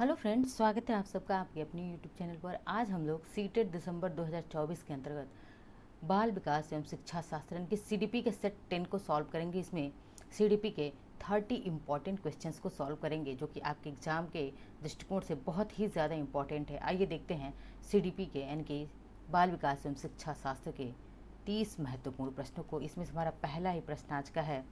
Hello friends, स्वागत है आप सबका आपके अपने यूट्यूब चैनल पर। आज हम लोग सीटेट दिसंबर 2024 के अंतर्गत बाल विकास एवं शिक्षा शास्त्र के सीडीपी के सेट 10 को सॉल्व करेंगे। इसमें सीडीपी के 30 इंपॉर्टेंट क्वेश्चंस को सॉल्व करेंगे जो कि आपके एग्जाम के दृष्टिकोण से बहुत ही ज़्यादा इंपॉर्टेंट है। आइए देखते हैं सीडीपी के यानी कि बाल विकास एवं शिक्षा शास्त्र के 30 महत्वपूर्ण प्रश्नों को। इसमें से हमारा पहला ही प्रश्न आज का है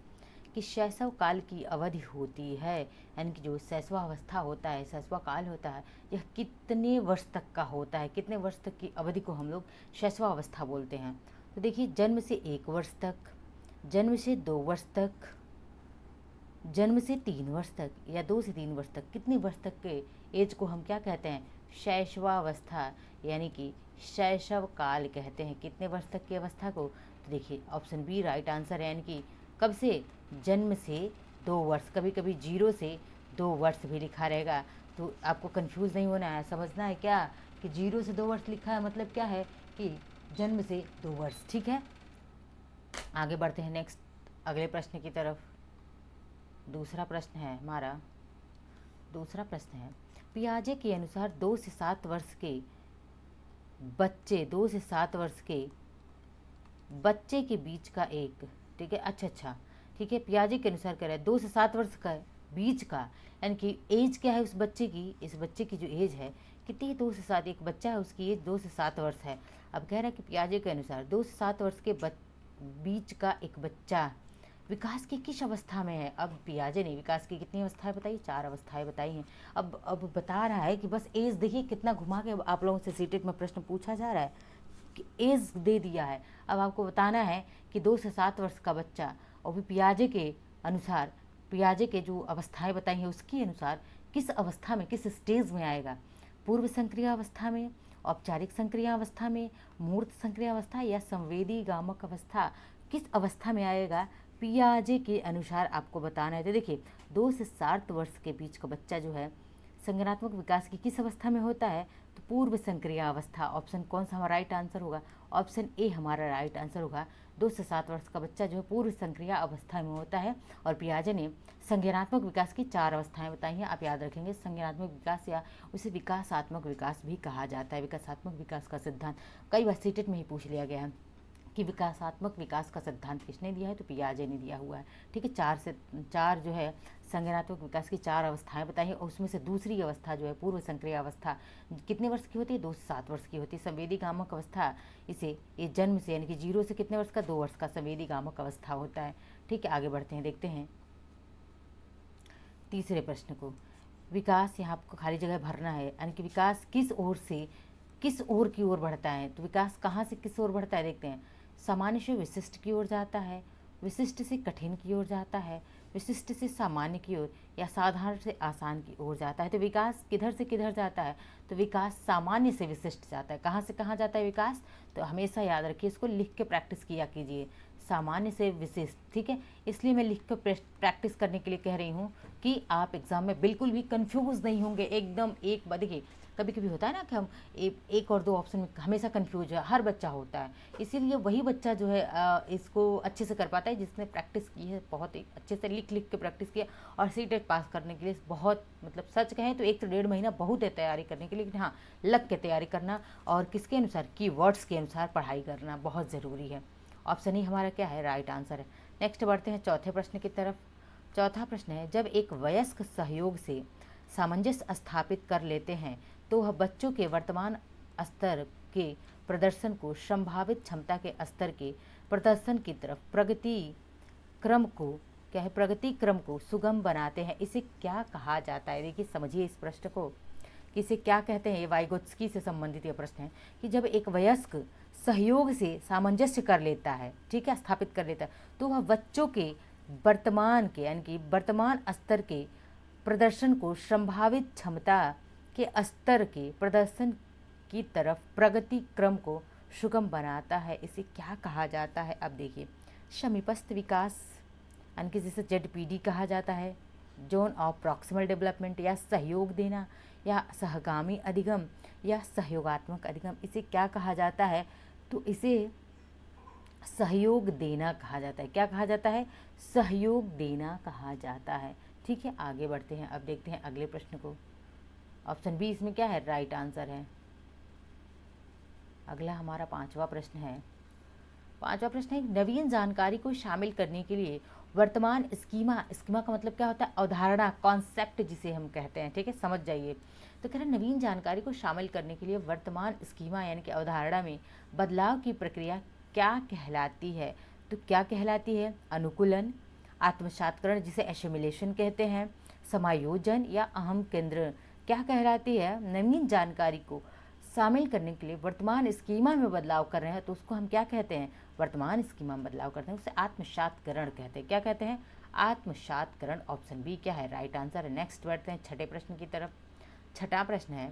कि शैशव काल की अवधि होती है, यानी कि जो शैशवावस्था होता है, शैशव काल होता है, यह कितने वर्ष तक का होता है, कितने वर्ष तक की अवधि को हम लोग शैशवावस्था बोलते हैं। तो देखिए, जन्म से 1 वर्ष तक, जन्म से 2 वर्ष तक, जन्म से 3 वर्ष तक या 2 से 3 वर्ष तक, कितने वर्ष तक के एज को हम क्या कहते हैं? शैशवावस्था यानी कि शैशव काल कहते हैं। कितने वर्ष तक की अवस्था को? तो देखिए ऑप्शन बी राइट आंसर है, यानी कि कब से? जन्म से 2 वर्ष। कभी कभी 0 से 2 वर्ष भी लिखा रहेगा, तो आपको कंफ्यूज नहीं होना है, समझना है क्या कि 0 से 2 वर्ष लिखा है मतलब क्या है कि जन्म से 2 वर्ष। ठीक है, आगे बढ़ते हैं नेक्स्ट अगले प्रश्न की तरफ। दूसरा प्रश्न है हमारा, दूसरा प्रश्न है पियाजे के अनुसार 2 से 7 वर्ष के बच्चे, 2 से 7 वर्ष के बच्चे के बीच का एक, ठीक है, अच्छा ठीक है, पियाजे के अनुसार कह रहा है 2 से 7 वर्ष का बीच का, यानी कि एज क्या है उस बच्चे की, इस बच्चे की जो एज है कितनी है? 2 से 7। एक बच्चा है, उसकी एज 2 से 7 वर्ष है। अब कह रहा है कि पियाजे के अनुसार 2 से 7 वर्ष के बीच का एक बच्चा विकास की किस अवस्था में है? अब पियाजे ने विकास की कितनी अवस्थाएं बताई? 4 अवस्थाएं बताई हैं। अब बता रहा है कि बस एज देखिए कितना घुमा के आप लोगों से सीटेट में प्रश्न पूछा जा रहा है कि एज दे दिया है। अब आपको बताना है कि 2 से 7 वर्ष का बच्चा, और भी पियाजे के अनुसार, पियाजे के जो अवस्थाएं बताई हैं उसके अनुसार किस अवस्था में, किस स्टेज में आएगा? पूर्व संक्रिय अवस्था में, औपचारिक संक्रिय अवस्था में, मूर्त संक्रिय अवस्था या संवेदी गामक अवस्था, किस अवस्था में आएगा? पियाजे के अनुसार आपको बताना है। तो देखिए 2 से 7 वर्ष के बीच का बच्चा जो है संज्ञानात्मक विकास की किस अवस्था में होता है? तो पूर्व संक्रिय अवस्था। ऑप्शन कौन सा हमारा राइट आंसर होगा? ऑप्शन ए हमारा राइट आंसर होगा। 2 से 7 वर्ष का बच्चा जो है पूर्व संक्रिय अवस्था में होता है। और पियाजे ने संज्ञानात्मक विकास की 4 अवस्थाएं बताई हैं। आप याद रखेंगे, संज्ञानात्मक विकास या उसे विकासात्मक विकास भी कहा जाता है। विकासात्मक विकास का सिद्धांत कई बार सीटेट में ही पूछ लिया गया है कि विकासात्मक विकास का सिद्धांत किसने दिया है? तो पियाजे ने दिया हुआ है। ठीक है, 4 जो है संज्ञानात्मक विकास की 4 अवस्थाएं बताई हैं, और उसमें से दूसरी अवस्था जो है पूर्व संक्रिय अवस्था कितने वर्ष की होती है? 2 से 7 वर्ष की होती है। संवेदी गामक अवस्था, इसे ये जन्म से यानी कि 0 से कितने वर्ष का? 2 वर्ष का संवेदी गामक अवस्था होता है। ठीक है, आगे बढ़ते हैं, देखते हैं तीसरे प्रश्न को। विकास, यहाँ आपको खाली जगह भरना है, यानी कि विकास किस ओर से किस ओर की ओर बढ़ता है? तो विकास कहाँ से किस ओर बढ़ता है? देखते हैं। सामान्य से विशिष्ट की ओर जाता है, विशिष्ट से कठिन की ओर जाता है, विशिष्ट से सामान्य की ओर, या साधारण से आसान की ओर जाता है। तो विकास किधर से किधर जाता है? तो विकास सामान्य से विशिष्ट जाता है। कहाँ से कहाँ जाता है विकास? तो हमेशा याद रखिए, इसको लिख के प्रैक्टिस किया कीजिए, सामान्य से विशिष्ट। ठीक है, इसलिए मैं लिख कर प्रैक्टिस करने के लिए कह रही हूँ कि आप एग्जाम में बिल्कुल भी कंफ्यूज नहीं होंगे। एकदम एक बार देखिए, कभी कभी होता है ना कि हम एक और 2 ऑप्शन में हमेशा कंफ्यूज है, हर बच्चा होता है। इसीलिए वही बच्चा जो है इसको अच्छे से कर पाता है जिसने प्रैक्टिस की है, बहुत ही अच्छे से लिख लिख के प्रैक्टिस किया। और सीटेट पास करने के लिए बहुत, मतलब सच कहें तो 1 से 1.5 महीना बहुत है तैयारी करने के लिए, लेकिन हाँ, लग के तैयारी करना और किसके अनुसार? कीवर्ड्स के अनुसार पढ़ाई करना बहुत ज़रूरी है। ऑप्शन ही हमारा क्या है? राइट आंसर है। नेक्स्ट बढ़ते हैं चौथे प्रश्न की तरफ। चौथा प्रश्न है, जब एक वयस्क सहयोग से सामंजस्य स्थापित कर लेते हैं तो वह बच्चों के वर्तमान स्तर के प्रदर्शन को संभावित क्षमता के स्तर के प्रदर्शन की तरफ प्रगति क्रम को सुगम बनाते हैं। इसे क्या कहा जाता है? देखिए समझिए इस प्रश्न को कि इसे क्या कहते हैं। ये वाइगोत्स्की से संबंधित ये प्रश्न है कि जब एक वयस्क सहयोग से सामंजस्य कर लेता है, ठीक है, स्थापित कर लेता है, तो वह बच्चों के वर्तमान के यानी कि वर्तमान स्तर के प्रदर्शन को संभावित क्षमता के स्तर के प्रदर्शन की तरफ प्रगति क्रम को सुगम बनाता है। इसे क्या कहा जाता है? अब देखिए, समीपस्थ विकास यानी कि जिसे जेडपीडी कहा जाता है, जोन ऑफ प्रॉक्सिमल डेवलपमेंट, या सहयोग देना, या सहगामी अधिगम, या सहयोगात्मक अधिगम, इसे क्या कहा जाता है? तो इसे सहयोग देना कहा जाता है। क्या कहा जाता है? सहयोग देना कहा जाता है। ठीक है, आगे बढ़ते हैं, अब देखते हैं अगले प्रश्न को। ऑप्शन बी इसमें क्या है, राइट आंसर है। अगला हमारा पांचवा प्रश्न है। पांचवा प्रश्न है, नवीन जानकारी को शामिल करने के लिए वर्तमान स्कीमा, स्कीमा का मतलब क्या होता है, अवधारणा, कॉन्सेप्ट जिसे हम कहते हैं, ठीक है, समझ जाइए। तो कह रहे नवीन जानकारी को शामिल करने के लिए वर्तमान स्कीमा यानी कि अवधारणा में बदलाव की प्रक्रिया क्या कहलाती है। तो क्या कहलाती है, अनुकूलन, आत्मसात्करण जिसे एसिमिलेशन कहते हैं, समायोजन या अहम केंद्र। क्या कहलाती है, नवीन जानकारी को शामिल करने के लिए वर्तमान स्कीमा में बदलाव कर रहे हैं तो उसको हम क्या कहते हैं, वर्तमान स्कीमा में बदलाव करते हैं उसे आत्मसात्करण कहते हैं। क्या कहते हैं, आत्मसात्करण। ऑप्शन बी क्या है, राइट आंसर है। नेक्स्ट बढ़ते हैं छठे प्रश्न की तरफ। छठा प्रश्न है,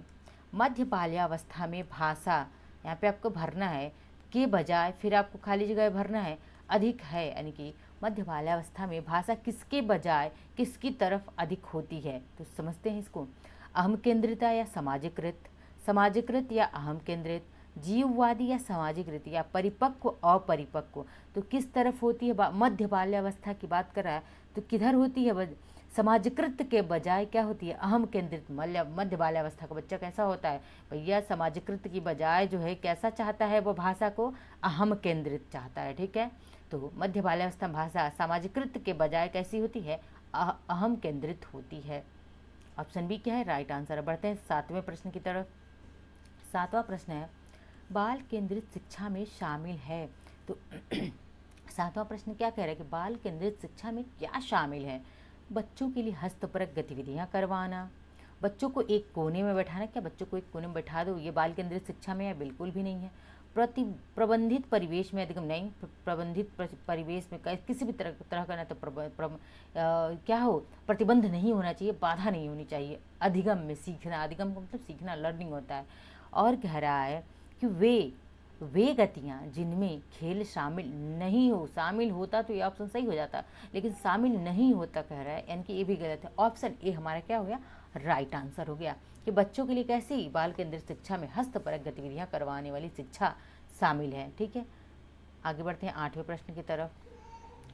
मध्य बाल्यावस्था में भाषा, यहाँ पे आपको भरना है के बजाय फिर आपको खाली जगह भरना है अधिक है, यानी कि मध्य बाल्यावस्था में भाषा किसके बजाय किसकी तरफ अधिक होती है। तो समझते हैं इसको, अहम केंद्रिता या समाजीकृत, समाजीकृत या अहम केंद्रित, जीववादी या समाजीकृत, या परिपक्व अपरिपक्व। तो किस तरफ होती है, मध्य बाल्यावस्था की बात कर रहा है तो किधर होती है, समाजीकृत के बजाय क्या होती है, अहम केंद्रित। मध्य बाल्यावस्था का बच्चा कैसा होता है भैया, समाजीकृत की बजाय जो है कैसा चाहता है, वो भाषा को अहम केंद्रित चाहता है, ठीक है। तो मध्य बाल्यावस्था भाषा समाजीकृत के बजाय कैसी होती है, अहम केंद्रित होती है। ऑप्शन बी क्या है, राइट आंसर। बढ़ते हैं सातवें प्रश्न की तरफ। सातवां प्रश्न है, बाल केंद्रित शिक्षा में शामिल है। तो सातवां प्रश्न क्या कह रहा है कि बाल केंद्रित शिक्षा में क्या शामिल है, बच्चों के लिए हस्तपरक गतिविधियां करवाना, बच्चों को एक कोने में बैठाना। क्या बच्चों को एक कोने में बैठा दो ये बाल केंद्रित शिक्षा में है, बिल्कुल भी नहीं है। प्रबंधित परिवेश में अधिगम, नहीं, प्रबंधित परिवेश में किसी भी तरह का ना तो क्या हो, प्रतिबंध नहीं होना चाहिए, बाधा नहीं होनी चाहिए। अधिगम में सीखना, अधिगम का मतलब सीखना, लर्निंग होता है। और कह रहा है कि वे गतियाँ जिनमें खेल शामिल नहीं हो, शामिल होता तो ये ऑप्शन सही हो जाता, लेकिन शामिल नहीं होता कह रहा है, यानी कि ये भी गलत है। ऑप्शन ए हमारा क्या हो गया, राइट आंसर हो गया कि बच्चों के लिए कैसी बाल केंद्रित शिक्षा में हस्तपरक गतिविधियां करवाने वाली शिक्षा शामिल है, ठीक है। आगे बढ़ते हैं आठवें प्रश्न की तरफ।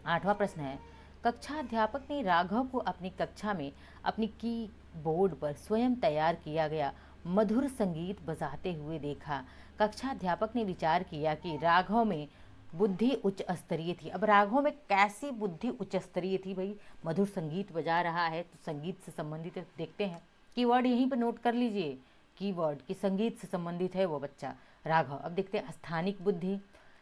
आठवां प्रश्न है, कक्षा अध्यापक ने राघव को अपनी कक्षा में अपनी कीबोर्ड पर स्वयं तैयार किया गया मधुर संगीत बजाते हुए देखा। कक्षा अध्यापक ने विचार किया कि राघव में बुद्धि उच्च स्तरीय थी। अब राघव में कैसी बुद्धि उच्च स्तरीय थी भाई, मधुर संगीत बजा रहा है तो संगीत से संबंधित देखते हैं, कीवर्ड यहीं पर नोट कर लीजिए, कीवर्ड कि संगीत से संबंधित है वो बच्चा राघव। अब देखते हैं स्थानिक बुद्धि,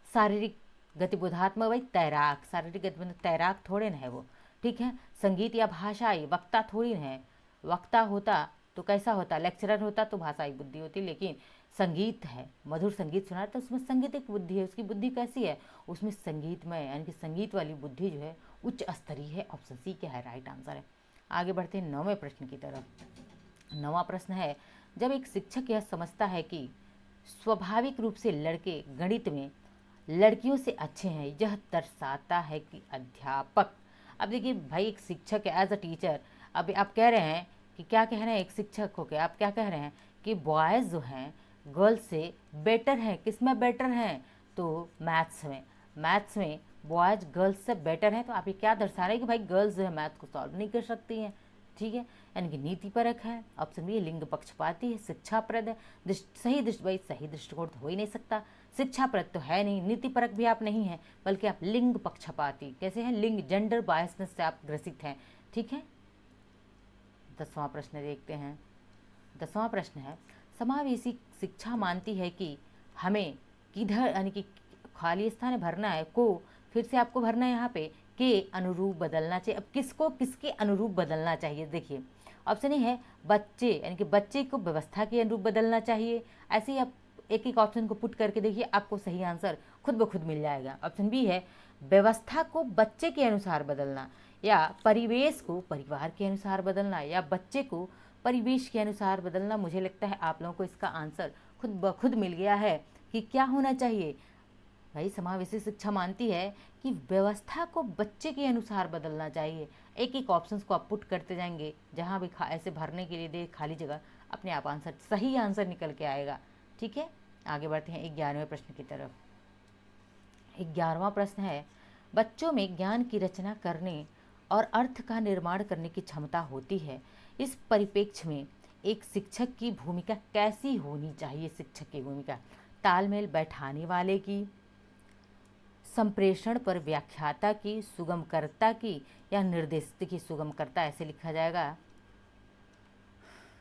शारीरिक गतिबोधात्मक, भाई तैराक, शारीरिक गतिबोध तैराक थोड़े ना है वो, ठीक है। संगीत या भाषाई, वक्ता थोड़ी ना है, वक्ता होता तो कैसा होता, लेक्चरर होता तो भाषाई बुद्धि होती, लेकिन संगीत है, मधुर संगीत सुना तो उसमें संगीतिक बुद्धि है, उसकी बुद्धि कैसी है, उसमें संगीतमय यानी कि संगीत वाली बुद्धि जो है उच्च स्तरीय है। ऑप्शन सी क्या है, राइट आंसर है। आगे बढ़ते हैं नौवें प्रश्न की तरफ। नौवां प्रश्न है, जब एक शिक्षक यह समझता है कि स्वाभाविक रूप से लड़के गणित में लड़कियों से अच्छे हैं, यह दर्शाता है कि अध्यापक, अब देखिए भाई एक शिक्षक है एज अ टीचर, अब आप कह रहे हैं कि क्या कह रहे हैं, एक शिक्षक हो के आप क्या कह रहे हैं कि बॉयज़ जो हैं गर्ल्स से बेटर हैं, किस में बेटर हैं, तो मैथ्स में, मैथ्स में बॉयज़ गर्ल्स से बेटर हैं। तो आप ये क्या दर्शा रहे हैं कि भाई गर्ल्स जो है मैथ को सॉल्व नहीं कर सकती हैं, ठीक है, यानी कि नीतिपरक है। ऑप्शन बी लिंग पक्षपाती है, शिक्षाप्रद है, सही दृष्टि, भाई सही दृष्टिकोण तो हो ही नहीं सकता, शिक्षाप्रद तो है नहीं, नीतिपरक भी आप नहीं हैं, बल्कि आप लिंग पक्षपाती कैसे हैं, लिंग जेंडर बायसनेस से आप ग्रसित हैं, ठीक है। 10वां प्रश्न देखते हैं। 10वां प्रश्न है, समावेशी शिक्षा मानती है कि हमें किधर यानी कि खाली स्थान भरना है को, फिर से आपको भरना है यहाँ पे के अनुरूप बदलना चाहिए। अब किसको किसके अनुरूप बदलना चाहिए, देखिए ऑप्शन ए है बच्चे यानी कि बच्चे को व्यवस्था के अनुरूप बदलना चाहिए। ऐसे ही आप एक एक ऑप्शन को पुट करके देखिए, आपको सही आंसर खुद ब खुद मिल जाएगा। ऑप्शन बी है व्यवस्था को बच्चे के अनुसार बदलना, या परिवेश को परिवार के अनुसार बदलना, या बच्चे को परिवेश के अनुसार बदलना। मुझे लगता है आप लोगों को इसका आंसर खुद ब खुद मिल गया है कि क्या होना चाहिए। भाई समावेशी शिक्षा मानती है कि व्यवस्था को बच्चे के अनुसार बदलना चाहिए। एक एक ऑप्शंस को आप पुट करते जाएंगे, जहाँ भी ऐसे भरने के लिए दे खाली जगह, अपने आप आंसर सही आंसर निकल के आएगा, ठीक है। आगे बढ़ते हैं 11वें प्रश्न की तरफ। 11वां प्रश्न है, बच्चों में ज्ञान की रचना करने और अर्थ का निर्माण करने की क्षमता होती है। इस परिप्रेक्ष्य में एक शिक्षक की भूमिका कैसी होनी चाहिए? शिक्षक की भूमिका तालमेल बैठाने वाले की, संप्रेषण पर व्याख्याता की, सुगमकर्ता की या निर्देशित की? सुगमकर्ता ऐसे लिखा जाएगा,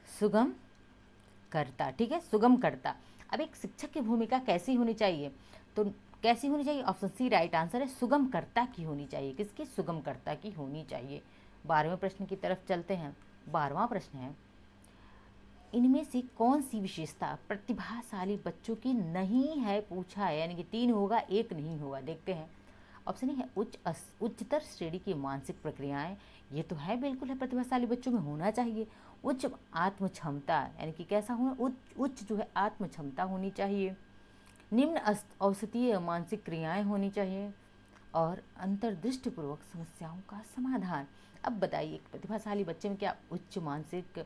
सुगम करता। ठीक है, सुगम करता। अब एक शिक्षक की भूमिका कैसी होनी चाहिए? तो कैसी होनी चाहिए? ऑप्शन सी राइट आंसर है, सुगम करता की होनी चाहिए। किसकी? सुगम करता की होनी चाहिए। 12वें प्रश्न की तरफ चलते हैं। 12वां प्रश्न है, इनमें से कौन सी विशेषता प्रतिभाशाली बच्चों की नहीं है? पूछा है, यानी कि 3 होगा, 1 नहीं होगा। देखते हैं। ऑप्शन ए है उच्चतर श्रेणी की मानसिक प्रक्रियाएं। ये तो है, बिल्कुल है, प्रतिभाशाली बच्चों में होना चाहिए। उच्च आत्म क्षमता, यानी कि कैसा होना? उच्च जो है आत्म क्षमता होनी चाहिए। निम्न औसतीय मानसिक क्रियाएं होनी चाहिए और अंतर्दृष्टिपूर्वक समस्याओं का समाधान। अब बताइए, प्रतिभाशाली बच्चे में क्या उच्च मानसिक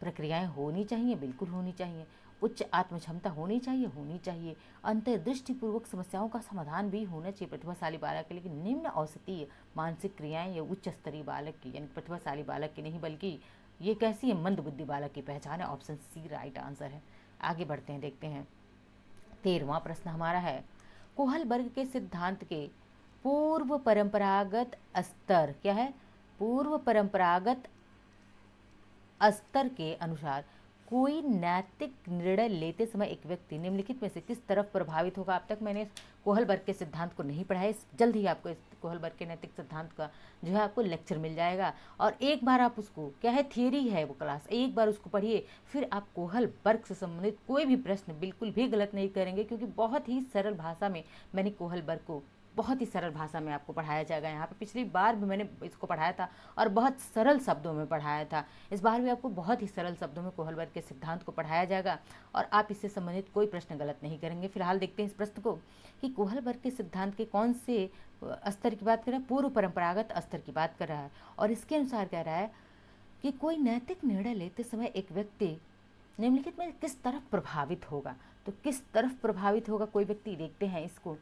प्रक्रियाएं होनी चाहिए? बिल्कुल होनी चाहिए। उच्च आत्म क्षमता होनी चाहिए? होनी चाहिए। अंतर्दृष्टिपूर्वक समस्याओं का समाधान भी होना चाहिए प्रतिभाशाली बालक के। लेकिन निम्न औसतीय मानसिक क्रियाएं ये उच्च स्तरीय बालक की, यानी प्रतिभाशाली बालक की नहीं, बल्कि ये कैसी है? मंद बुद्धि बालक की पहचान है। ऑप्शन सी राइट आंसर है। आगे बढ़ते हैं, देखते हैं। 13वां प्रश्न हमारा है, कोहलबर्ग के सिद्धांत के पूर्व परंपरागत स्तर क्या है? पूर्व परंपरागत स्तर के अनुसार कोई नैतिक निर्णय लेते समय एक व्यक्ति निम्नलिखित में से किस तरफ प्रभावित होगा? अब तक मैंने कोहलबर्ग के सिद्धांत को नहीं पढ़ा है, जल्द ही आपको इस कोहलबर्ग के नैतिक सिद्धांत का जो है आपको लेक्चर मिल जाएगा। और एक बार आप उसको, क्या है, थियरी है वो क्लास, एक बार उसको पढ़िए, फिर आप कोहलबर्ग से संबंधित कोई भी प्रश्न बिल्कुल भी गलत नहीं करेंगे, क्योंकि बहुत ही सरल भाषा में मैंने कोहलबर्ग को, बहुत ही सरल भाषा में आपको पढ़ाया जाएगा। यहाँ पे पिछली बार भी मैंने इसको पढ़ाया था और बहुत सरल शब्दों में पढ़ाया था। इस बार भी आपको बहुत ही सरल शब्दों में कोहलबर्ग के सिद्धांत को पढ़ाया जाएगा और आप इससे संबंधित कोई प्रश्न गलत नहीं करेंगे। फिलहाल देखते हैं इस प्रश्न को कि कोहलबर्ग के सिद्धांत के कौन से स्तर की बात कर रहा है? पूर्व परंपरागत स्तर की बात कर रहा है। और इसके अनुसार कह रहा है कि कोई नैतिक निर्णय लेते समय एक व्यक्ति निम्नलिखित में किस तरफ प्रभावित होगा? तो किस तरफ प्रभावित होगा कोई व्यक्ति? देखते हैं इसको।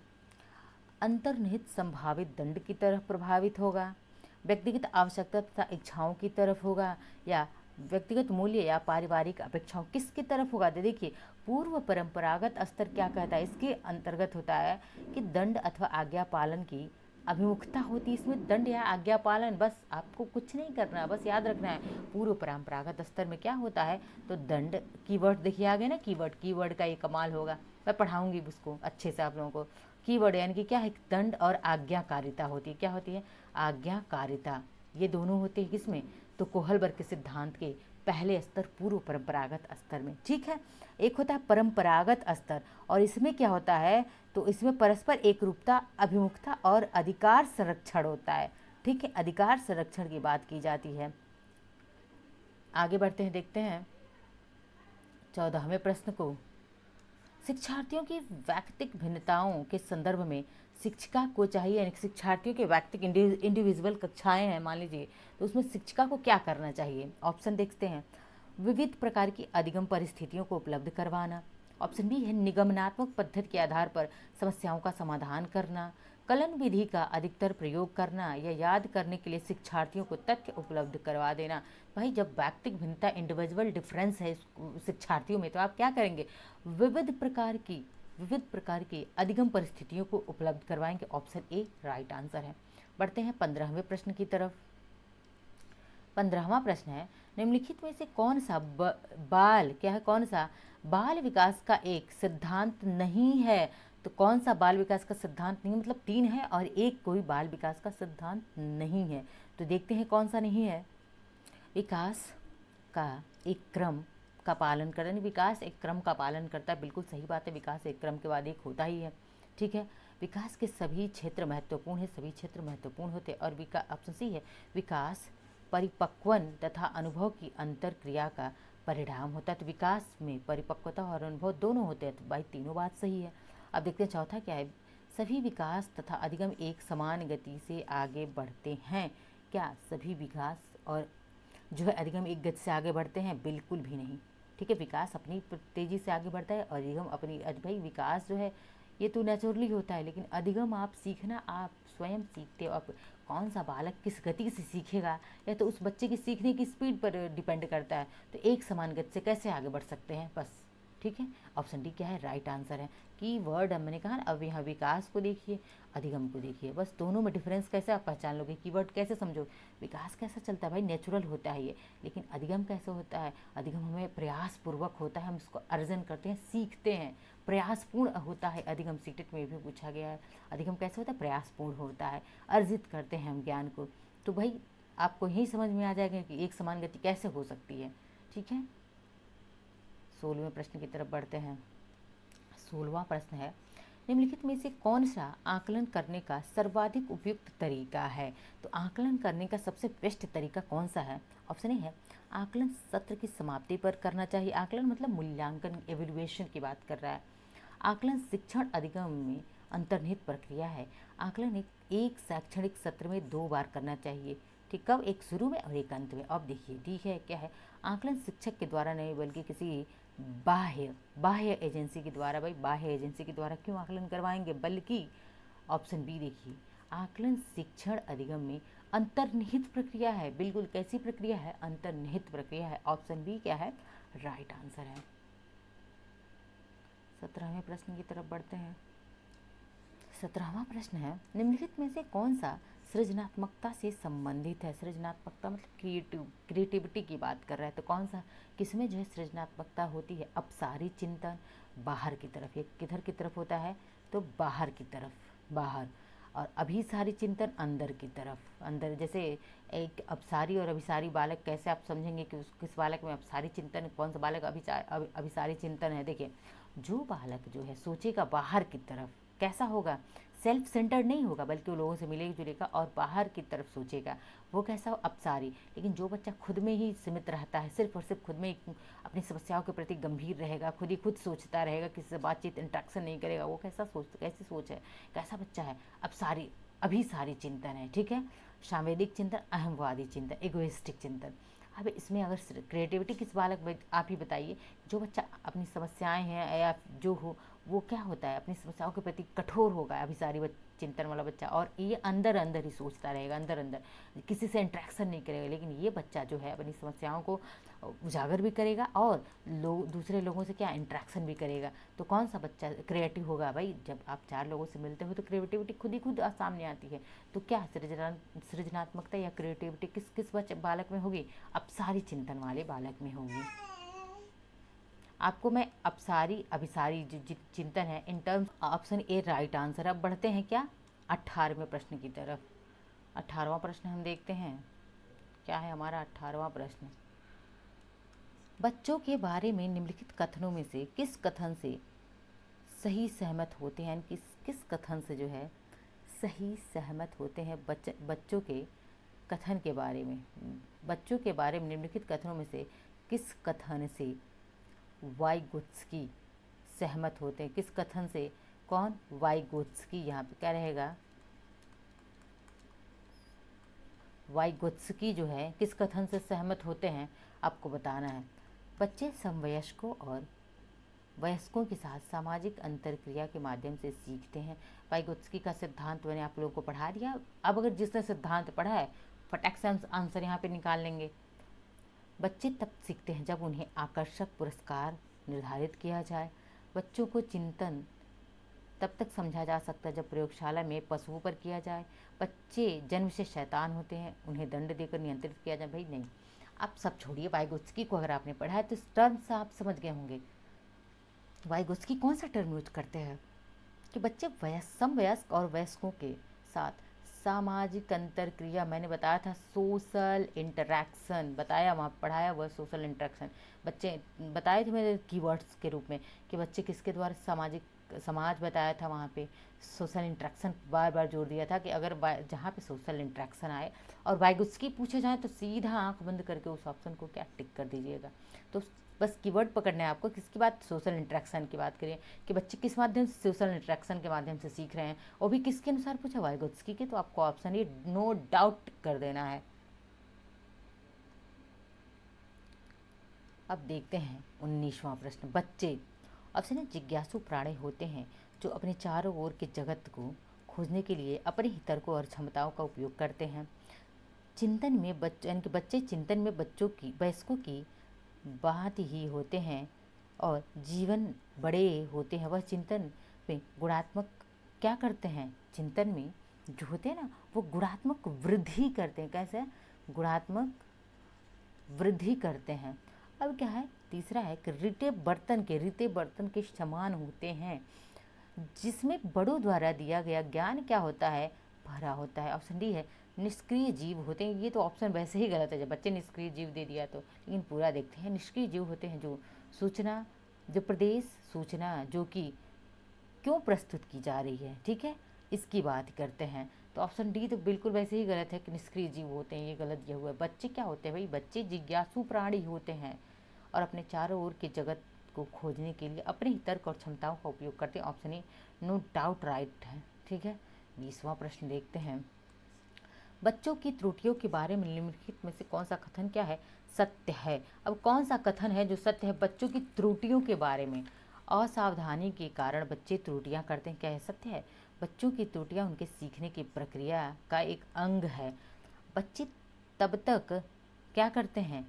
अंतर्निहित संभावित दंड की तरफ प्रभावित होगा, व्यक्तिगत आवश्यकता तथा इच्छाओं की तरफ होगा, या व्यक्तिगत मूल्य या पारिवारिक अपेक्षाओं, किसकी तरफ होगा? देखिए, पूर्व परंपरागत स्तर क्या कहता है? इसके अंतर्गत होता है कि दंड अथवा आज्ञा पालन की अभिमुखता होती है। इसमें दंड या आज्ञा पालन, बस आपको कुछ नहीं करना, बस याद रखना है। पूर्व परंपरागत स्तर में क्या होता है? तो दंड, कीवर्ड देखिए आगे ना, कीवर्ड का ये कमाल होगा, मैं पढ़ाऊंगी उसको अच्छे से आप लोगों को। कीवर्ड यानी कि क्या है? दंड और आज्ञाकारिता होती है। क्या होती है? आज्ञाकारिता। ये दोनों होते हैं किसमें? तो कोहलबर्ग के सिद्धांत के पहले स्तर, पूर्व परंपरागत स्तर में। ठीक है, एक होता है परंपरागत स्तर, और इसमें क्या होता है? तो इसमें परस्पर एकरूपता, अभिमुखता और अधिकार संरक्षण होता है। ठीक है, अधिकार संरक्षण की बात की जाती है। आगे बढ़ते हैं, देखते हैं 14वें प्रश्न को। शिक्षार्थियों की वैयक्तिक भिन्नताओं के संदर्भ में शिक्षिका को चाहिए, यानी शिक्षार्थियों के वैयक्तिक इंडिविजुअल कक्षाएं हैं मान लीजिए, तो उसमें शिक्षिका को क्या करना चाहिए? ऑप्शन देखते हैं। विविध प्रकार की अधिगम परिस्थितियों को उपलब्ध करवाना। ऑप्शन बी है निगमनात्मक पद्धति के आधार पर समस्याओं का समाधान करना, कलन विधि का अधिकतर प्रयोग करना, या याद करने के लिए शिक्षार्थियों को तथ्य उपलब्ध करवा देना। भाई, जब व्यक्तिक भिन्नता, इंडिविजुअल डिफरेंस है शिक्षार्थियों में, तो आप क्या करेंगे? विविध प्रकार की अधिगम परिस्थितियों को उपलब्ध करवाएंगे। ऑप्शन ए राइट आंसर है। बढ़ते हैं 15वें प्रश्न की तरफ। 15वां प्रश्न है, निम्नलिखित में से कौन सा कौन सा बाल विकास का एक सिद्धांत नहीं है? तो कौन सा बाल विकास का सिद्धांत नहीं, मतलब 3 है और एक कोई बाल विकास का सिद्धांत नहीं है। तो देखते हैं कौन सा नहीं है। विकास का एक क्रम का पालन करना, विकास एक क्रम का पालन करता है, बिल्कुल सही बात है, विकास एक क्रम के बाद एक होता ही है। ठीक है, विकास के सभी क्षेत्र महत्वपूर्ण है, सभी क्षेत्र महत्वपूर्ण होते हैं। और ऑप्शन सी है, विकास परिपक्वन तथा अनुभव की अंतर क्रिया का परिणाम होता है। तो विकास में परिपक्वता और अनुभव दोनों होते हैं। तो भाई तीनों बात सही है। अब देखते हैं चौथा क्या है। सभी विकास तथा अधिगम एक समान गति से आगे बढ़ते हैं। क्या सभी विकास और जो है अधिगम एक गति से आगे बढ़ते हैं? बिल्कुल भी नहीं। ठीक है, विकास अपनी तेज़ी से आगे बढ़ता है और अधिगम अपनी, भाई विकास जो है ये तो नेचुरली होता है, लेकिन अधिगम आप सीखना, आप स्वयं सीखते हो, आप कौन सा बालक किस गति से सीखेगा, या तो उस बच्चे की सीखने की स्पीड पर डिपेंड करता है। तो एक समान गति से कैसे आगे बढ़ सकते हैं, बस। ठीक है, ऑप्शन डी क्या है, राइट आंसर है। कीवर्ड मैंने कहा अब यहाँ विकास को देखिए, अधिगम को देखिए, बस दोनों में डिफरेंस कैसे आप पहचान लोगे, कीवर्ड कैसे समझो। विकास कैसा चलता है भाई, नेचुरल होता है ये, लेकिन अधिगम कैसे होता है, अधिगम हमें प्रयास पूर्वक होता है, हम इसको अर्जन करते हैं, सीखते हैं, प्रयासपूर्ण होता है अधिगम। सीटेट में भी पूछा गया है, अधिगम कैसे होता है, प्रयासपूर्ण होता है, अर्जित करते हैं हम ज्ञान को। तो भाई आपको यही समझ में आ जाएगा कि एक समान गति कैसे हो सकती है। ठीक है, 16वें प्रश्न की तरफ बढ़ते हैं। 16वां प्रश्न है, निम्नलिखित में से कौन सा आकलन करने का सर्वाधिक उपयुक्त तरीका है। तो आकलन करने का सबसे बेस्ट तरीका कौन सा है। ऑप्शन ए है, आकलन सत्र की समाप्ति पर करना चाहिए। आकलन मतलब मूल्यांकन, एवेल्युएशन की बात कर रहा है। आकलन शिक्षण अधिगम में अंतर्निहित प्रक्रिया है। आकलन एक शैक्षणिक सत्र में 2 बार करना चाहिए। ठीक, कब, एक शुरू में और एक अंत में। अब देखिए ठीक है क्या है, आकलन शिक्षक के द्वारा नहीं बल्कि किसी बाह्य एजेंसी के द्वारा। भाई बाह्य एजेंसी के द्वारा क्यों आकलन करवाएंगे, बल्कि ऑप्शन बी देखिए, आकलन शिक्षण अधिगम में अंतर्निहित प्रक्रिया है। बिल्कुल कैसी प्रक्रिया है, अंतर्निहित प्रक्रिया है। ऑप्शन बी क्या है, राइट आंसर है। 17वें प्रश्न की तरफ बढ़ते हैं। 17वां प्रश्न है, निम्नलिखित में से कौन सा सृजनात्मकता से संबंधित है। सृजनात्मकता मतलब क्रिएटिविटी की बात कर रहा है। तो कौन सा, किसमें जो है सृजनात्मकता होती है। अपसारी चिंतन बाहर की तरफ, ये किधर की तरफ होता है, तो बाहर की तरफ, बाहर। और अभिसारी चिंतन अंदर की तरफ, अंदर। जैसे एक अपसारी और अभिसारी बालक कैसे आप समझेंगे कि किस बालक में अपसारी चिंतन, कौन सा बालक अभिसारी चिंतन है। देखिए, जो बालक जो है सोचेगा बाहर की तरफ, कैसा होगा, सेल्फ सेंटर्ड नहीं होगा, बल्कि वो लोगों से मिलेगा जुलेगा और बाहर की तरफ सोचेगा, वो कैसा हो, अपसारी। लेकिन जो बच्चा खुद में ही सीमित रहता है, सिर्फ और सिर्फ खुद में अपनी समस्याओं के प्रति गंभीर रहेगा, खुद ही खुद सोचता रहेगा, किसी से बातचीत इंट्रैक्शन नहीं करेगा, वो कैसी सोच है, कैसा बच्चा है, अपसारी अभिसारी चिंतन है। ठीक है, सांवेदिक चिंतन, अहमवादी चिंतन, इगोइस्टिक चिंतन। अब इसमें अगर क्रिएटिविटी किस बालक में, आप ही बताइए। जो बच्चा अपनी समस्याएं हैं या जो हो, वो क्या होता है, अपनी समस्याओं के प्रति कठोर होगा, अभिसारी चिंतन वाला बच्चा। और ये अंदर अंदर ही सोचता रहेगा, अंदर अंदर, किसी से इंट्रैक्शन नहीं करेगा। लेकिन ये बच्चा जो है अपनी समस्याओं को उजागर भी करेगा और दूसरे लोगों से क्या, इंट्रैक्शन भी करेगा। तो कौन सा बच्चा क्रिएटिव होगा भाई, जब आप 4 लोगों से मिलते हो तो क्रिएटिविटी खुद ही खुद सामने आती है। तो क्या सृजनात्मकता या क्रिएटिविटी किस किस बालक में होगी, अपसारी चिंतन वाले बालक में होगी। आपको मैं अपसारी अभिसारी जो चिंतन है in terms, option A right answer. अब बढ़ते हैं क्या, 18वें प्रश्न की तरफ। 18वां प्रश्न हम देखते हैं, क्या है हमारा 18वां प्रश्न। बच्चों के बारे में निम्नलिखित कथनों में से किस कथन से सही सहमत होते हैं, किस कथन से जो है सही सहमत होते हैं। बच्चों के कथन के बारे में, बच्चों के बारे में निम्नलिखित कथनों में से किस कथन से वाइगोत्स्की सहमत होते हैं। किस कथन से, कौन, वाइगोत्स्की। यहाँ पे क्या रहेगा, वाइगोत्स्की जो है किस कथन से सहमत होते हैं, आपको बताना है। बच्चे समवयस्कों और वयस्कों के साथ सामाजिक अंतरक्रिया के माध्यम से सीखते हैं। वाइगोत्स्की का सिद्धांत मैंने आप लोगों को पढ़ा दिया। अब अगर जिसने सिद्धांत पढ़ा है फटाक से आंसर यहाँ पे निकाल लेंगे। बच्चे तब सीखते हैं जब उन्हें आकर्षक पुरस्कार निर्धारित किया जाए। बच्चों को चिंतन तब तक समझा जा सकता है जब प्रयोगशाला में पशुओं पर किया जाए। बच्चे जन्म से शैतान होते हैं, उन्हें दंड देकर नियंत्रित किया जाए। भाई नहीं, आप सब छोड़िए, वाइगोत्स्की को अगर आपने पढ़ा है तो इस टर्म से आप समझ गए होंगे। वाइगोत्स्की कौन सा टर्म यूज करते हैं कि बच्चे समवयस्क और वयस्कों के साथ सामाजिक अंतरक्रिया, मैंने बताया था सोशल इंटरैक्शन, बताया वहाँ पढ़ाया वह सोशल इंटरैक्शन। बच्चे बताए थे मेरे कीवर्ड्स के रूप में कि बच्चे किसके द्वारा समाज बताया था, वहाँ पे सोशल इंटरेक्शन बार बार जोड़ दिया था कि अगर जहाँ पे सोशल इंटरेक्शन आए और वाइगोत्स्की पूछे जाए तो सीधा आंख बंद करके उस ऑप्शन को क्या टिक कर दीजिएगा। तो बस कीवर्ड पकड़ना है आपको, किसकी बात, सोशल इंटरेक्शन की बात करें कि बच्चे किस माध्यम से सोशल इंटरेक्शन के माध्यम से सीख रहे हैं, और भी किसके अनुसार पूछा, वाइगोत्स्की के। तो आपको ऑप्शन ये नो डाउट कर देना है। अब देखते हैं 19वां प्रश्न। बच्चे ऑप्शन है जिज्ञासु प्राणी होते हैं जो अपने चारों ओर के जगत को खोजने के लिए अपने ही तर्कों और क्षमताओं का उपयोग करते हैं। चिंतन में यानी कि बच्चे चिंतन में वयस्कों की बात ही होते हैं और जीवन बड़े होते हैं। वह चिंतन में गुणात्मक क्या करते हैं, चिंतन में जो होते हैं ना वो गुणात्मक वृद्धि करते हैं। कैसे? गुणात्मक वृद्धि करते हैं। अब क्या है, तीसरा है कि रीते बर्तन के समान होते हैं, जिसमें बड़ों द्वारा दिया गया ज्ञान क्या होता है, भरा होता है। ऑप्शन डी है निष्क्रिय जीव होते हैं। ये तो ऑप्शन वैसे ही गलत है, जब बच्चे निष्क्रिय जीव दे दिया तो, लेकिन पूरा देखते हैं। निष्क्रिय जीव होते हैं जो प्रदेश सूचना जो कि क्यों प्रस्तुत की जा रही है, ठीक है, इसकी बात करते हैं। तो ऑप्शन डी तो बिल्कुल वैसे ही गलत है कि निष्क्रिय जीव होते हैं, ये गलत दिया हुआ है। बच्चे क्या होते हैं भाई, बच्चे जिज्ञासु प्राणी होते हैं और अपने चारों ओर के जगत को खोजने के लिए अपने ही तर्क और क्षमताओं का उपयोग करते हैं। Option A no doubt right है, ठीक है। 20वां प्रश्न देखते हैं। बच्चों की त्रुटियों के बारे में निम्नलिखित में से कौन सा कथन क्या है, सत्य है। अब कौन सा कथन है जो सत्य है बच्चों की त्रुटियों के बारे में? असावधानी के कारण बच्चे त्रुटियां करते हैं, क्या है, सत्य है। बच्चों की त्रुटियां उनके सीखने की प्रक्रिया का एक अंग है। बच्चे तब तक क्या करते हैं,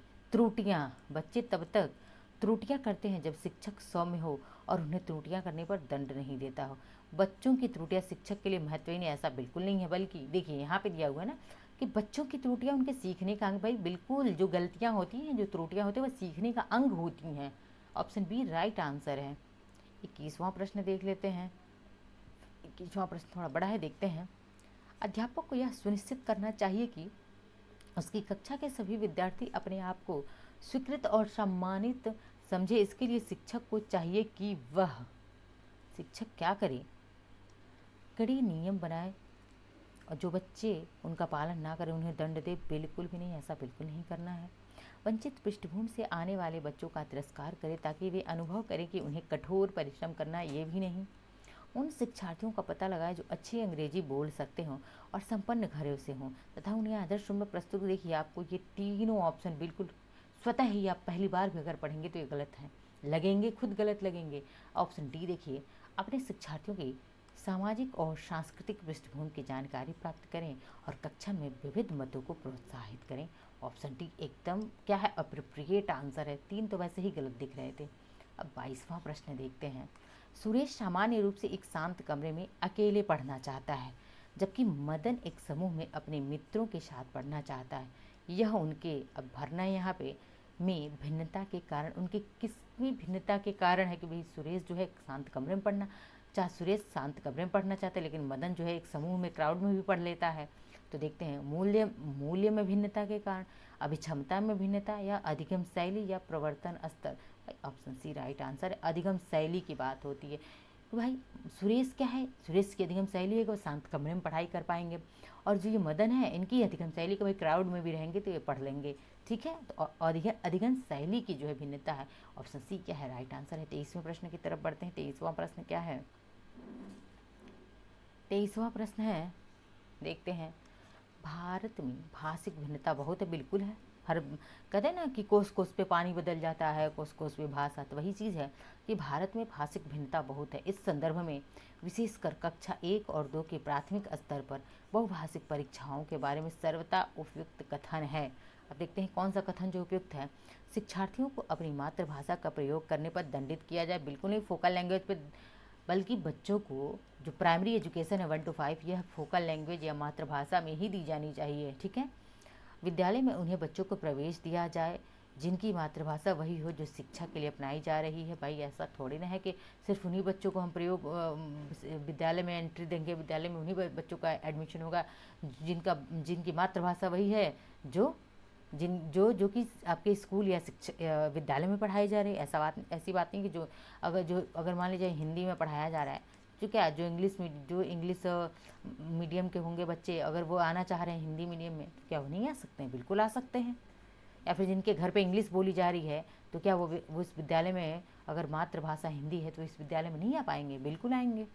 बच्चे तब तक त्रुटियां करते हैं जब शिक्षक सौम्य हो और उन्हें त्रुटियां करने पर दंड नहीं देता हो। बच्चों की त्रुटियां शिक्षक के लिए महत्वहीन है, ऐसा बिल्कुल नहीं है। बल्कि देखिए यहाँ पे दिया हुआ है ना कि बच्चों की त्रुटियां उनके सीखने का अंग। भाई बिल्कुल, जो गलतियां होती हैं, जो त्रुटियां होती हैं, वह सीखने का अंग होती हैं। ऑप्शन बी राइट आंसर है। 21वां प्रश्न देख लेते हैं। 21वां प्रश्न थोड़ा बड़ा है, देखते हैं। अध्यापक को यह सुनिश्चित करना चाहिए कि उसकी कक्षा के सभी विद्यार्थी अपने आप को स्वीकृत और सम्मानित समझे। इसके लिए शिक्षक को चाहिए कि वह शिक्षक क्या करे, कड़े नियम बनाए और जो बच्चे उनका पालन ना करें उन्हें दंड दे। बिल्कुल भी नहीं, ऐसा बिल्कुल नहीं करना है। वंचित पृष्ठभूमि से आने वाले बच्चों का तिरस्कार करे ताकि वे अनुभव करें कि उन्हें कठोर परिश्रम करना, ये भी नहीं। उन शिक्षार्थियों का पता लगाए जो अच्छी अंग्रेजी बोल सकते हों और संपन्न घरों से हों तथा उन्हें आदर्श रूप में प्रस्तुत। देखिए आपको ये तीनों ऑप्शन बिल्कुल स्वतः ही, आप पहली बार भी अगर पढ़ेंगे तो ये गलत हैं, लगेंगे, खुद गलत लगेंगे। ऑप्शन डी देखिए, अपने शिक्षार्थियों की सामाजिक और सांस्कृतिक पृष्ठभूमि की जानकारी प्राप्त करें और कक्षा में विविध मतों को प्रोत्साहित करें। ऑप्शन डी एकदम क्या है, अप्रोप्रिएट आंसर है। 3 तो वैसे ही गलत दिख रहे थे। अब 22वां प्रश्न देखते हैं। सुरेश सामान्य रूप से एक शांत कमरे में अकेले पढ़ना चाहता है, जबकि मदन एक समूह में अपने मित्रों के साथ पढ़ना चाहता है। यह उनके, अब भरना है यहाँ पे, में भिन्नता के कारण, उनकी किसकी भिन्नता के कारण है कि भाई सुरेश जो है शांत कमरे में पढ़ना सुरेश शांत कमरे में पढ़ना चाहता है, लेकिन मदन जो है एक समूह में, क्राउड में भी पढ़ लेता है। तो देखते हैं, मूल्य में भिन्नता के कारण, अभिक्षमता में भिन्नता, या अधिगम शैली या प्रवर्तन स्तर। ऑप्शन सी राइट आंसर है। अधिगम शैली की बात होती है तो भाई सुरेश क्या है, सुरेश की अधिगम शैली है कि वो शांत कमरे में पढ़ाई कर पाएंगे, और जो ये मदन है इनकी अधिगम शैली कि भाई क्राउड में भी रहेंगे तो ये पढ़ लेंगे, ठीक है। तो अधिगम शैली की जो है भिन्नता है। ऑप्शन सी क्या है, राइट आंसर है। 23वें प्रश्न की तरफ बढ़ते हैं। 23वां प्रश्न क्या है, 23वां प्रश्न है, देखते हैं। भारत में भाषिक भिन्नता बहुत है, बिल्कुल है। हर कहते हैं ना कि कोस कोस पे पानी बदल जाता है, कोस कोस पे भाषा, तो वही चीज़ है कि भारत में भाषिक भिन्नता बहुत है। इस संदर्भ में विशेषकर कक्षा 1 और 2 के प्राथमिक स्तर पर बहुभाषिक परीक्षाओं के बारे में सर्वथा उपयुक्त कथन है। अब देखते हैं कौन सा कथन जो उपयुक्त है। शिक्षार्थियों को अपनी मातृभाषा का प्रयोग करने पर दंडित किया जाए, बिल्कुल नहीं फोकल लैंग्वेज पे, बल्कि बच्चों को जो प्राइमरी एजुकेशन है 1 to 5 यह फोकल लैंग्वेज या मातृभाषा में ही दी जानी चाहिए, ठीक है। विद्यालय में उन्हें बच्चों को प्रवेश दिया जाए जिनकी मातृभाषा वही हो जो शिक्षा के लिए अपनाई जा रही है। भाई ऐसा थोड़ी ना है कि सिर्फ उन्हीं बच्चों को हम विद्यालय में एंट्री देंगे, विद्यालय में उन्हीं बच्चों का एडमिशन होगा जिनकी मातृभाषा वही है जो कि आपके स्कूल या शिक्षा विद्यालय में पढ़ाई जा रही है। ऐसी बात नहीं कि अगर मान लीजिए हिंदी में पढ़ाया जा रहा है, जो इंग्लिश मीडियम के होंगे बच्चे, अगर वो आना चाह रहे हैं हिंदी मीडियम में तो क्या वो नहीं आ सकते हैं, बिल्कुल आ सकते हैं। या फिर जिनके घर पे इंग्लिश बोली जा रही है तो क्या वो इस विद्यालय में, अगर मातृभाषा हिंदी है तो इस विद्यालय में नहीं आ पाएंगे, बिल्कुल आएंगे।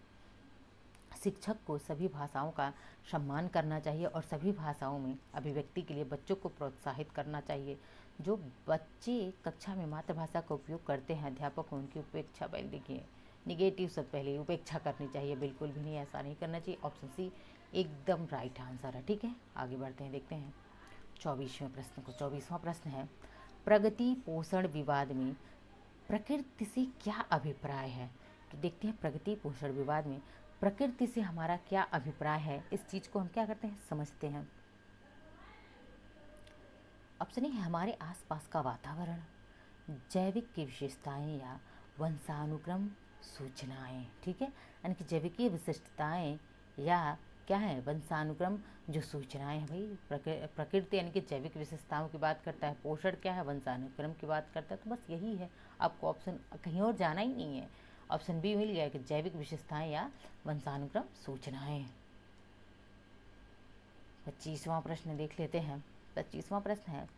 शिक्षक को सभी भाषाओं का सम्मान करना चाहिए और सभी भाषाओं में अभिव्यक्ति के लिए बच्चों को प्रोत्साहित करना चाहिए। जो बच्चे कक्षा में मातृभाषा का उपयोग करते हैं, अध्यापक को उनकी उपेक्षा, देखिए निगेटिव सब पहले उपेक्षा करनी चाहिए, बिल्कुल भी नहीं, ऐसा नहीं करना चाहिए। ऑप्शन सी एकदम राइट आंसर है। ठीक है, आगे बढ़ते हैं, देखते हैं 24वें प्रश्न को। 24वां प्रश्न है, प्रगति पोषण विवाद में प्रकृति से क्या अभिप्राय है। तो देखते हैं प्रगति पोषण विवाद में प्रकृति से हमारा क्या अभिप्राय है, इस चीज को हम क्या करते हैं, समझते हैं। ऑप्शन ए, हमारे आसपास का वातावरण, जैविक की विशेषताएं या वंशानुक्रम सूचनाएं। ठीक है, यानी कि जैविकीय विशिष्टताएं या क्या है, वंशानुक्रम जो सूचनाएं हैं। भाई प्रकृति यानी कि जैविक विशेषताओं की बात करता है, पोषण क्या है, वंशानुक्रम की बात करता है। तो बस यही है, आपको ऑप्शन कहीं और जाना ही नहीं है। ऑप्शन बी मिल गया कि जैविक विशेषताएं या वंशानुक्रम सूचनाएं। 25वां प्रश्न देख लेते हैं। 25वां प्रश्न है,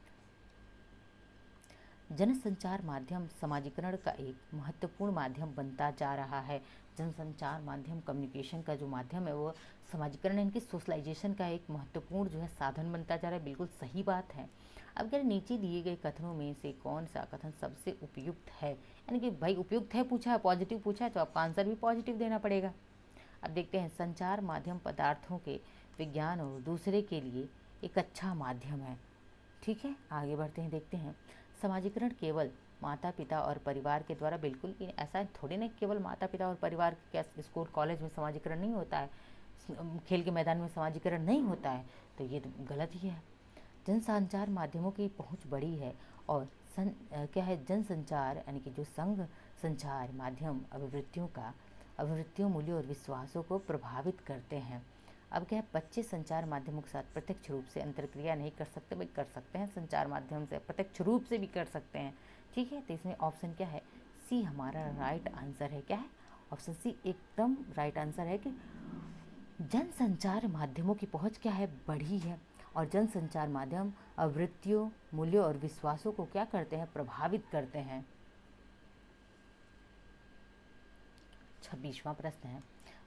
जनसंचार माध्यम समाजीकरण का एक महत्वपूर्ण माध्यम बनता जा रहा है। जनसंचार माध्यम, कम्युनिकेशन का जो माध्यम है वो समाजीकरण यानी कि सोशलाइजेशन का एक महत्वपूर्ण जो है साधन बनता जा रहा है। बिल्कुल सही बात है। अब अगर नीचे दिए गए कथनों में से कौन सा कथन सबसे उपयुक्त है, यानी कि भाई उपयुक्त है पूछा है, पॉजिटिव पूछा है, तो आपका आंसर भी पॉजिटिव देना पड़ेगा। अब देखते हैं, संचार माध्यम पदार्थों के विज्ञान और दूसरे के लिए एक अच्छा माध्यम है। ठीक है, आगे बढ़ते हैं, देखते हैं, समाजीकरण केवल माता पिता और परिवार के द्वारा, बिल्कुल भी ऐसा थोड़ी ना केवल माता पिता और परिवार के, स्कूल कॉलेज में समाजीकरण नहीं होता है, खेल के मैदान में समाजीकरण नहीं होता है, तो ये तो गलत ही है। जनसंचार माध्यमों की पहुंच बड़ी है और क्या है, जनसंचार यानी कि जो संघ संचार माध्यम अभिवृत्तियों, मूल्यों और विश्वासों को प्रभावित करते हैं। अब क्या है, बच्चे संचार माध्यमों के साथ प्रत्यक्ष रूप से अंतर्क्रिया नहीं कर सकते, भाई कर सकते हैं, संचार माध्यम से प्रत्यक्ष रूप से भी कर सकते हैं। ठीक है, तो इसमें ऑप्शन क्या है, सी हमारा राइट आंसर है। क्या है, ऑप्शन सी एकदम राइट आंसर है कि जनसंचार माध्यमों की पहुंच क्या है, बढ़ी है, और जनसंचार माध्यम आवृत्तियों, मूल्यों और विश्वासों को क्या करते हैं, प्रभावित करते हैं। 26वां प्रश्न है,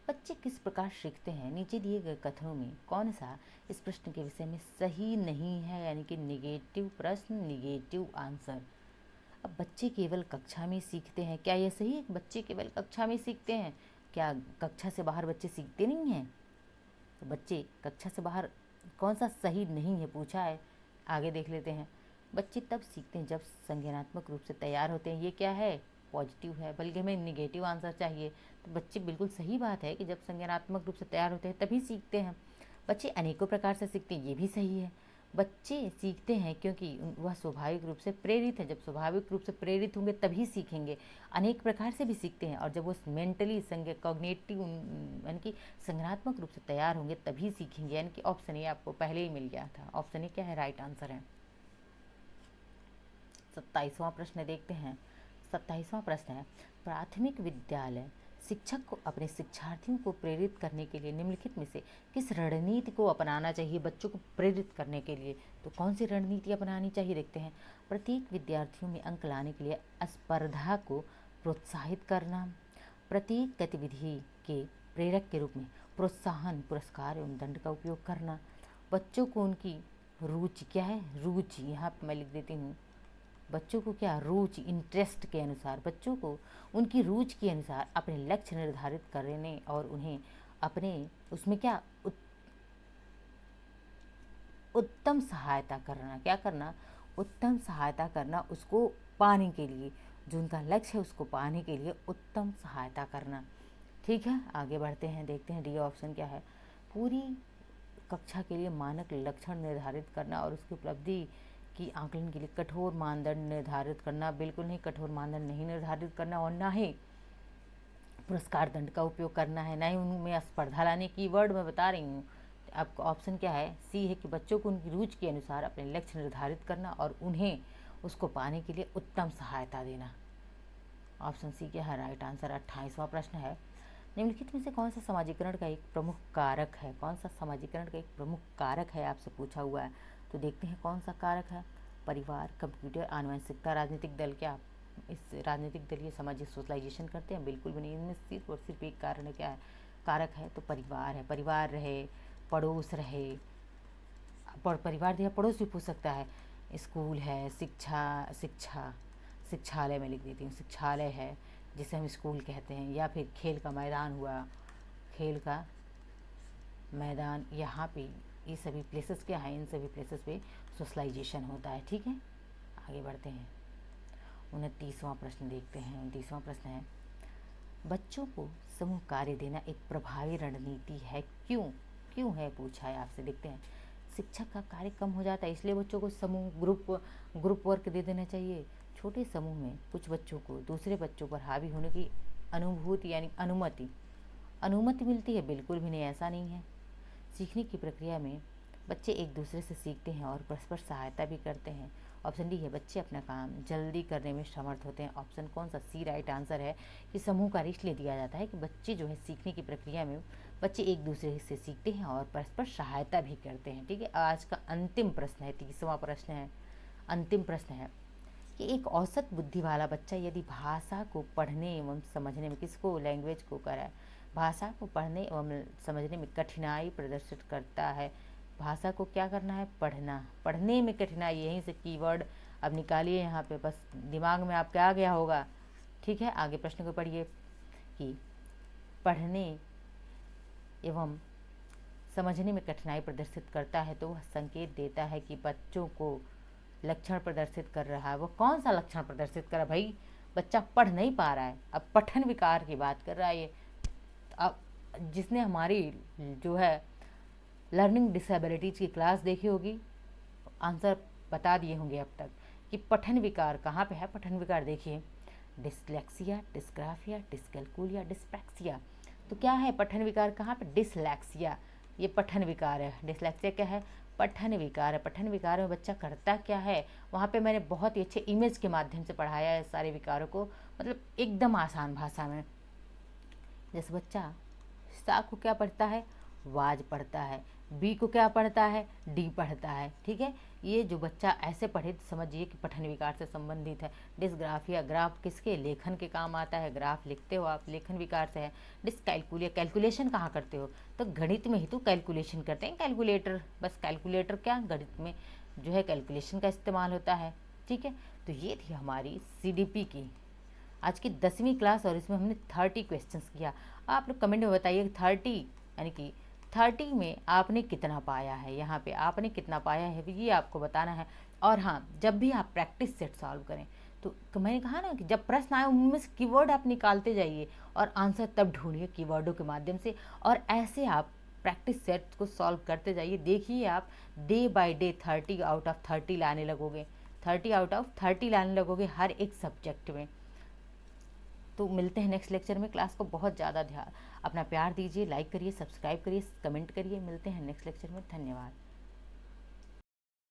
बच्चे किस प्रकार सीखते हैं, नीचे दिए गए कथनों में कौन सा इस प्रश्न के विषय में सही नहीं है, यानी कि निगेटिव प्रश्न, निगेटिव आंसर। अब बच्चे केवल कक्षा में सीखते हैं, क्या यह सही है कि बच्चे केवल कक्षा में सीखते हैं? क्या कक्षा से बाहर बच्चे सीखते नहीं हैं? तो बच्चे कक्षा से बाहर कौन सा सही नहीं है पूछा है, आगे देख लेते हैं। बच्चे तब सीखते हैं जब संज्ञानात्मक रूप से तैयार होते हैं, ये क्या है, पॉजिटिव है, बल्कि हमें निगेटिव आंसर चाहिए। तो बच्चे, बिल्कुल सही बात है कि जब संज्ञानात्मक रूप से तैयार होते हैं तभी सीखते हैं। बच्चे अनेकों प्रकार से सीखते हैं, ये भी सही है। बच्चे सीखते हैं क्योंकि वह स्वाभाविक रूप से प्रेरित है, जब स्वाभाविक रूप से प्रेरित होंगे तभी सीखेंगे। अनेक प्रकार से भी सीखते हैं, और जब वो मेंटली कॉग्निटिव यानी कि संज्ञानात्मक रूप से तैयार होंगे तभी सीखेंगे, यानी कि ऑप्शन ए आपको पहले ही मिल गया था। ऑप्शन ए क्या है, राइट आंसर है। 27वां प्रश्न देखते हैं। 27वां प्रश्न है, प्राथमिक विद्यालय शिक्षक को अपने शिक्षार्थियों को प्रेरित करने के लिए निम्नलिखित में से किस रणनीति को अपनाना चाहिए, बच्चों को प्रेरित करने के लिए। तो कौन सी रणनीति अपनानी चाहिए, देखते हैं। प्रत्येक विद्यार्थियों में अंक लाने के लिए स्पर्धा को प्रोत्साहित करना, प्रत्येक गतिविधि के प्रेरक के रूप में प्रोत्साहन, पुरस्कार एवं दंड का उपयोग करना, बच्चों को उनकी रुचि, क्या है, रुचि, यहाँ पर मैं लिख देती हूँ, बच्चों को क्या, रुचि, इंटरेस्ट के अनुसार, बच्चों को उनकी रुचि के अनुसार अपने लक्ष्य निर्धारित करने और उन्हें अपने उसमें क्या उत्तम सहायता करना, क्या करना, उत्तम सहायता करना, उसको पाने के लिए, जो उनका लक्ष्य है उसको पाने के लिए उत्तम सहायता करना। ठीक है, आगे बढ़ते हैं, देखते हैं डी ऑप्शन क्या है। पूरी कक्षा के लिए मानक लक्षण निर्धारित करना और उसकी उपलब्धि की आकलन के लिए कठोर मानदंड निर्धारित करना, बिल्कुल नहीं, कठोर मानदंड नहीं निर्धारित करना, और ना ही पुरस्कार दंड का उपयोग करना है, ना ही उनमें स्पर्धा लाने की वर्ड मैं बता रही हूँ। आपका ऑप्शन क्या है, सी है कि बच्चों को उनकी रुचि के अनुसार अपने लक्ष्य निर्धारित करना और उन्हें उसको पाने के लिए उत्तम सहायता देना। ऑप्शन सी क्या है, राइट आंसर। 28वां प्रश्न है, निम्नलिखित में से कौन सा समाजीकरण का एक प्रमुख कारक है, कौन सा समाजीकरण का एक प्रमुख कारक है, आपसे पूछा हुआ है। तो देखते हैं कौन सा कारक है। परिवार, कंप्यूटर, आनुवंशिकता, राजनीतिक दल। क्या इस राजनीतिक दल ये सामाजिक सोशलाइजेशन करते हैं? बिल्कुल भी नहीं, इनमें सिर्फ और सिर्फ एक कारण है, क्या है, कारक है, तो परिवार है। परिवार रहे, पड़ोस रहे, परिवार या पड़ोस भी पूछ सकता है, स्कूल है, शिक्षालय में लिख देती हूँ, शिक्षालय है, जिसे हम स्कूल कहते हैं, या फिर खेल का मैदान हुआ, खेल का मैदान, यहाँ पे ये सभी प्लेसेस क्या हैं, इन सभी प्लेसेस पे सोशलाइजेशन होता है। ठीक है, आगे बढ़ते हैं। 29वां प्रश्न देखते हैं। 29वां प्रश्न है, बच्चों को समूह कार्य देना एक प्रभावी रणनीति है, क्यों? क्यों है पूछा है आपसे। देखते हैं। शिक्षक का कार्य कम हो जाता है, इसलिए बच्चों को समूह ग्रुप वर्क दे देना चाहिए। छोटे समूह में कुछ बच्चों को दूसरे बच्चों पर हावी होने की अनुभूति यानी अनुमति मिलती है, बिल्कुल भी नहीं, ऐसा नहीं है। सीखने की प्रक्रिया में बच्चे एक दूसरे से सीखते हैं और परस्पर सहायता भी करते हैं। ऑप्शन डी है, बच्चे अपना काम जल्दी करने में समर्थ होते हैं। ऑप्शन कौन सा, सी राइट आंसर है कि समूह कार्य इसलिए दिया जाता है कि बच्चे जो है सीखने की प्रक्रिया में बच्चे एक दूसरे से सीखते हैं और परस्पर सहायता भी करते हैं। ठीक है, आज का अंतिम प्रश्न है, 30वां प्रश्न है, अंतिम प्रश्न है कि एक औसत बुद्धि वाला बच्चा यदि भाषा को पढ़ने एवं समझने में, किसको, लैंग्वेज को कराए, भाषा को पढ़ने एवं समझने में कठिनाई प्रदर्शित करता है। भाषा को क्या करना है, पढ़ना, पढ़ने में कठिनाई, यहीं से कीवर्ड अब निकालिए यहाँ पे, बस दिमाग में आपके आ गया होगा। ठीक है, आगे प्रश्न को पढ़िए कि पढ़ने एवं समझने में कठिनाई प्रदर्शित करता है तो वह संकेत देता है कि बच्चों को लक्षण प्रदर्शित कर रहा है। वो कौन सा लक्षण प्रदर्शित कर रहा है भाई? बच्चा पढ़ नहीं पा रहा है, अब पठन विकार की बात कर रहा है ये। अब जिसने हमारी जो है लर्निंग डिसेबिलिटीज़ की क्लास देखी होगी, आंसर बता दिए होंगे अब तक कि पठन विकार कहाँ पे है। पठन विकार देखिए, डिसलेक्सिया, डिस्ग्राफिया, डिसकैल्कुलिया, डिस्पैक्सिया। तो क्या है पठन विकार कहाँ पे? डिसलेक्सिया, ये पठन विकार है। डिसलेक्सिया क्या है? पठन विकार है। पठन विकार में बच्चा करता क्या है, वहाँ पे मैंने बहुत ही अच्छे इमेज के माध्यम से पढ़ाया है सारे विकारों को, मतलब एकदम आसान भाषा में। जैसे बच्चा सा को क्या पढ़ता है, वाज पढ़ता है, बी को क्या पढ़ता है, डी पढ़ता है। ठीक है, ये जो बच्चा ऐसे पढ़े तो समझिए कि पठन विकार से संबंधित है। डिसग्राफिया, ग्राफ किसके, लेखन के काम आता है, ग्राफ लिखते हो आप, लेखन विकार से है। डिसकैल्कुलिया, कैलकुलेशन कहाँ करते हो, तो गणित में ही तो कैलकुलेशन करते हैं, कैलकुलेटर, बस कैलकुलेटर क्या, गणित में जो है कैलकुलेशन का इस्तेमाल होता है। ठीक है, तो ये थी हमारी CDP की आज की 10वीं क्लास, और इसमें हमने 30 क्वेश्चंस किया। आप लोग कमेंट में बताइए 30 यानी कि 30 में आपने कितना पाया है, यहाँ पे आपने कितना पाया है ये आपको बताना है। और हाँ, जब भी आप प्रैक्टिस सेट सॉल्व करें तो मैंने कहा ना कि जब प्रश्न आए उनमें से कीवर्ड आप निकालते जाइए और आंसर तब ढूंढिए कीवर्डों के माध्यम से, और ऐसे आप प्रैक्टिस सेट को सॉल्व करते जाइए। देखिए आप day by day 30 out of 30 लाने लगोगे, 30 आउट ऑफ 30 लाने लगोगे हर एक सब्जेक्ट में। तो मिलते हैं नेक्स्ट लेक्चर में। क्लास को बहुत ज़्यादा ध्यान अपना प्यार दीजिए, लाइक करिए, सब्सक्राइब करिए, कमेंट करिए। मिलते हैं नेक्स्ट लेक्चर में, धन्यवाद।